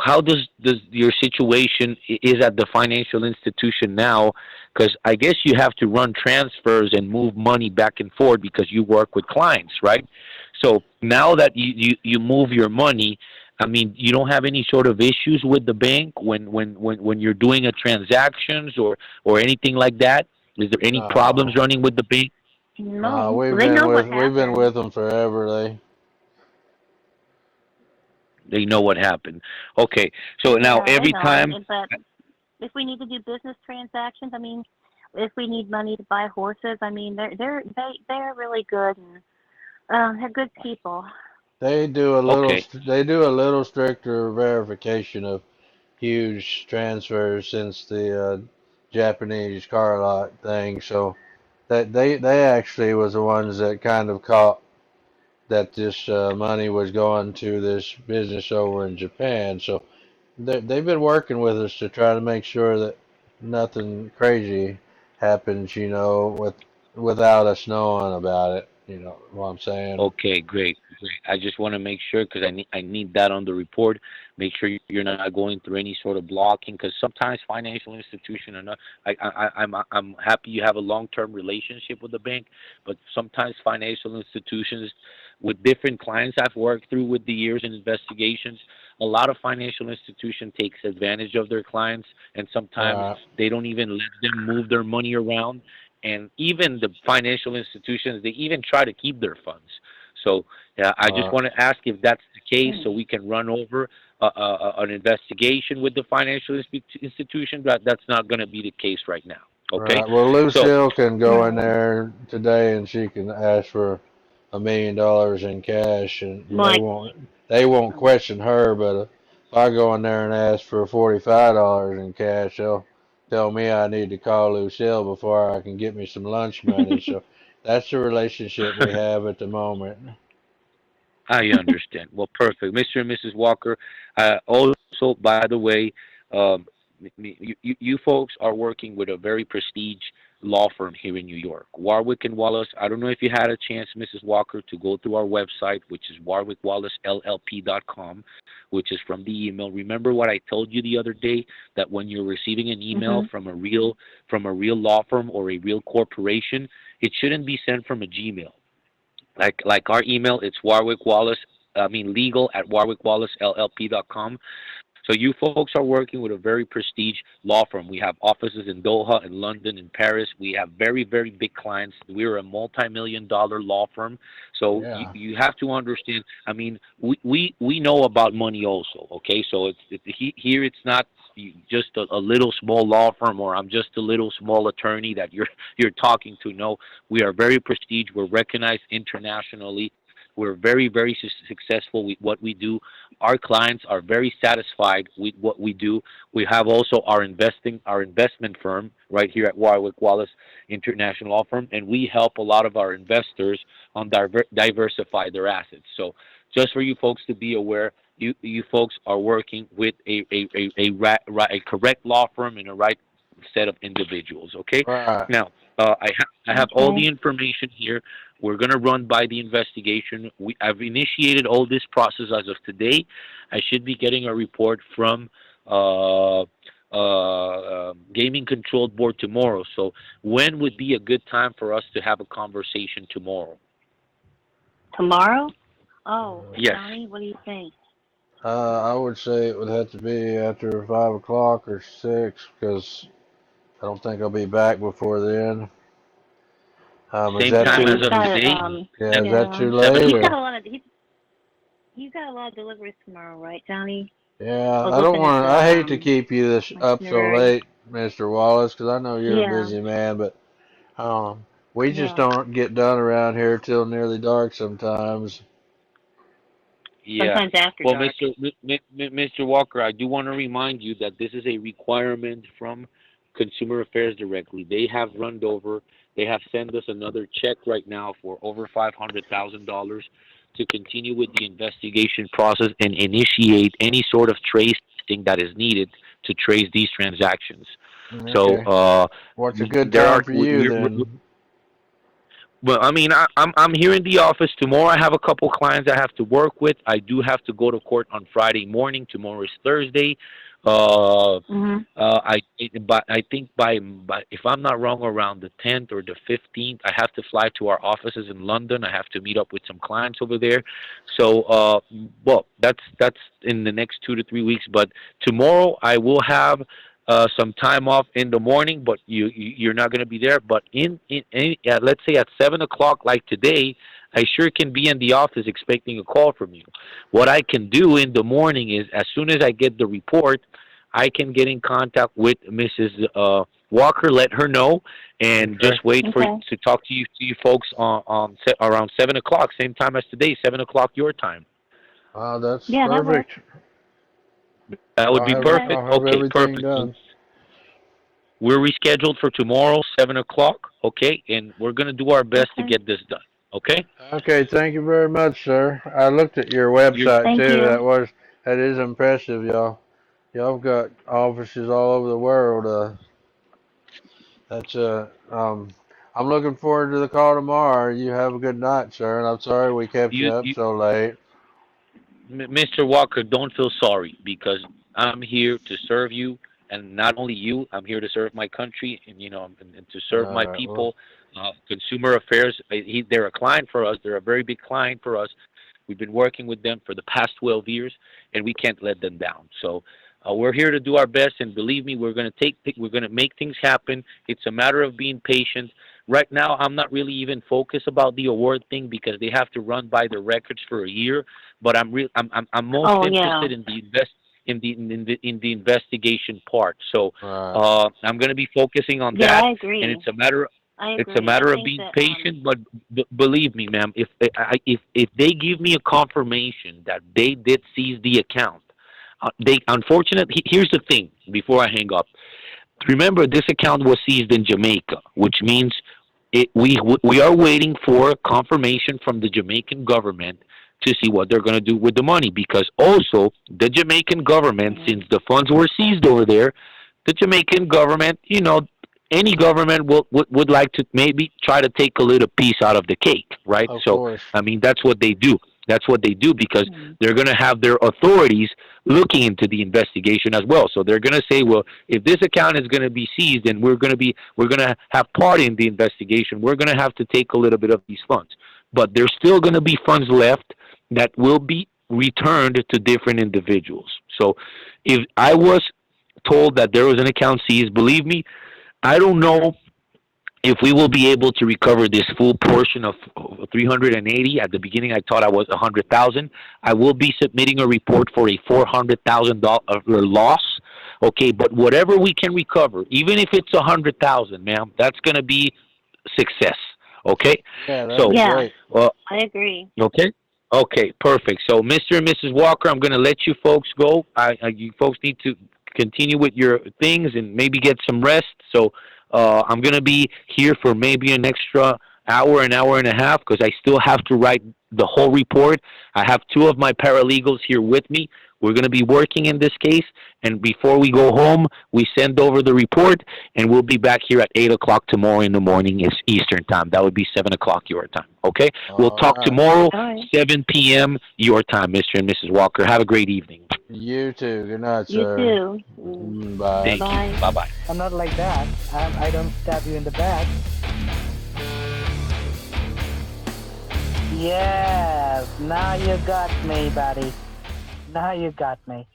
how does your situation is at the financial institution now? Because I guess you have to run transfers and move money back and forth because you work with clients, right? So now that you move your money, I mean, you don't have any sort of issues with the bank when you're doing a transactions or anything like that. Is there any problems No, running with the bank? no, No, well, they know what we've been happened. with them forever. They know what happened. Okay, so now Yeah, they every know. time. But if we need to do business transactions, I mean, if we need money to buy horses, I mean, they're really good and they're good people. Okay, They do a little stricter verification of huge transfers since the Japanese car lot thing. So that they actually was the ones that kind of caught that this money was going to this business over in Japan. So they've been working with us to try to make sure that nothing crazy happens, without us knowing about it. You know what I'm saying? okay, great, great. I just want to make sure because I need that on the report. Make sure you're not going through any sort of blocking because sometimes financial institution are not. I'm happy you have a long-term relationship with the bank, but sometimes financial institutions with different clients I've worked through with the years in investigations, a lot of financial institution takes advantage of their clients and sometimes Right. they don't even let them move their money around and even the financial institutions they even try to keep their funds. So I just Right. want to ask if that's the case, Hmm. so we can run over an investigation with the financial institution. But that's not going to be the case right now. Okay, Right. Well, so Lucille can go in No, there today and she can ask for $1 million in cash, and like they won't question her. But if I go in there and ask for $45 in cash, they'll tell me I need to call Lucille before I can get me some lunch money. So that's the relationship we have at the moment. I understand. Well, perfect, Mr. and Mrs. Walker. Also, by the way, um, you folks are working with a very prestige law firm here in New York, Warwick and Wallace. I don't know if you had a chance, Mrs. Walker, to go through our website, which is warwickwallace.llp.com, which is from the email. Remember what I told you the other day that when you're receiving an email mhm. from a real law firm or a real corporation, it shouldn't be sent from a Gmail. Like our email, it's Warwick Wallace. I mean legal at warwickwallace.llp.com. So you folks are working with a very prestige law firm. We have offices in Doha, in London, in Paris. We have very, very big clients. We're a multi-million dollar law firm. So you, Yeah. you have to understand. I mean, we know about money also. Okay, so here it's not just a little small law firm or I'm just a little small attorney that you're talking to. No, we are very prestige. We're recognized internationally. We're very, very successful with what we do. Our clients are very satisfied with what we do. We have also our investment firm right here at Warwick Wallace International Law Firm, and we help a lot of our investors on diversify their assets. So, just for you folks to be aware, you folks are working with a correct law firm and a right set of individuals. Okay, Right. now I have all Okay. the information here. We're going to run by the investigation. I've initiated all this process as of today. I should be getting a report from uh, gaming controlled board tomorrow. So when would be a good time for us to have a conversation tomorrow? Tomorrow? Oh, Yes. Johnny, what do you think? I would say it would have to be after 5 o'clock or 6, because I don't think I'll be back before then. Is Same that time Yeah, as too? he's of got today. Yeah, is Seven, that yeah. too seven late He's got or? a lot of he's got a lot of deliveries tomorrow, right, Johnny? I Yeah, was I don't looking at want to. the I hate to keep you this up so itinerary. late, Mr. Wallace, because I know you're a Yeah, busy man, but we just yeah. don't get done around here till nearly dark sometimes. Yeah. Sometimes after Well, dark. Mr. Walker, I do want to remind you that this is a requirement from Consumer Affairs directly. They have run over. They have sent us another check right now for over $500,000 to continue with the investigation process and initiate any sort of tracing that is needed to trace these transactions. So Okay. What's a good there are time for you then? well, I mean, I'm here in the office tomorrow. I have a couple clients I have to work with. I do have to go to court on Friday morning. Tomorrow is Thursday. Uh, Mhm. I think by if I'm not wrong, around the 10th or the 15th, I have to fly to our offices in London. I have to meet up with some clients over there. So, well, that's in the next 2 to 3 weeks. But tomorrow I will have some time off in the morning, but you're not going to be there. But let's say at 7 o'clock, like today, I sure can be in the office expecting a call from you. What I can do in the morning is, as soon as I get the report, I can get in contact with Mrs. Walker, let her know, and Okay. just wait for Okay. to talk to you folks around 7 o'clock, same time as today, 7 o'clock your time. That's Yeah, that works. perfect. That would be Okay. perfect. I'll have Okay, everything perfect. So done. we're rescheduled for tomorrow, 7 o'clock. Okay, and we're gonna do our best to Okay. get this done. Okay. Okay, thank you very much, sir. I looked at your You're website Thank too. you. That is impressive, y'all. Y'all got offices all over the world. That's I'm looking forward to the call tomorrow. You have a good night, sir. And I'm sorry we kept you you up you so late. Mr. Walker, don't feel sorry because I'm here to serve you, and not only you, I'm here to serve my country, and and to serve All my right. Well, people. Consumer Affairs, they're a client for us. They're a very big client for us. We've been working with them for the past 12 years, and we can't let them down. So we're here to do our best, and believe me, we're going to make things happen. It's a matter of being patient. Right now, I'm not really even focused about the award thing because they have to run by the records for a year. But I'm most Oh yeah. interested in the investigation part. So all right. I'm going to be focusing on Yeah, that, I and agree. I it's a agree. I matter of think being that patient. But believe me, ma'am, if they give me a confirmation that they did seize the account, they unfortunately here's the thing. Before I hang up, remember this account was seized in Jamaica, which means we are waiting for confirmation from the Jamaican government to see what they're going to do with the money, because also the Jamaican government, mhm. since the funds were seized over there, the Jamaican government, any government would like to maybe try to take a little piece out of the cake, right? Of So, course. I mean, that's what they do. That's what they do because Mhm. they're going to have their authorities looking into the investigation as well. So they're going to say, well, if this account is going to be seized and we're going to have part in the investigation, we're going to have to take a little bit of these funds. But there's still going to be funds left that will be returned to different individuals. So if I was told that there was an account seized, believe me, I don't know if we will be able to recover this full portion of 380. At the beginning I thought I was 100,000. I will be submitting a report for a $400,000 loss. Okay, but whatever we can recover, even if it's 100,000, ma'am, that's going to be success. Okay? Yeah, that'd So, be Yeah, great. I agree. okay? Okay, perfect. So, Mr. and Mrs. Walker, I'm going to let you folks go. You folks need to continue with your things and maybe get some rest. So, I'm going to be here for maybe an extra hour, an hour and a half, because I still have to write the whole report. I have two of my paralegals here with me. We're going to be working in this case, and before we go home, we send over the report, and we'll be back here at 8 o'clock tomorrow in the morning. It's Eastern time. That would be 7 o'clock your time. Okay. We'll All talk right. tomorrow, All right. 7 p.m. your time, Mr. and Mrs. Walker. Have a great evening. You too. Good night, You sir. too. Bye. Thank you. Bye. Bye bye. I'm not like that. I don't stab you in the back. Yes, now you got me, buddy. Now you got me.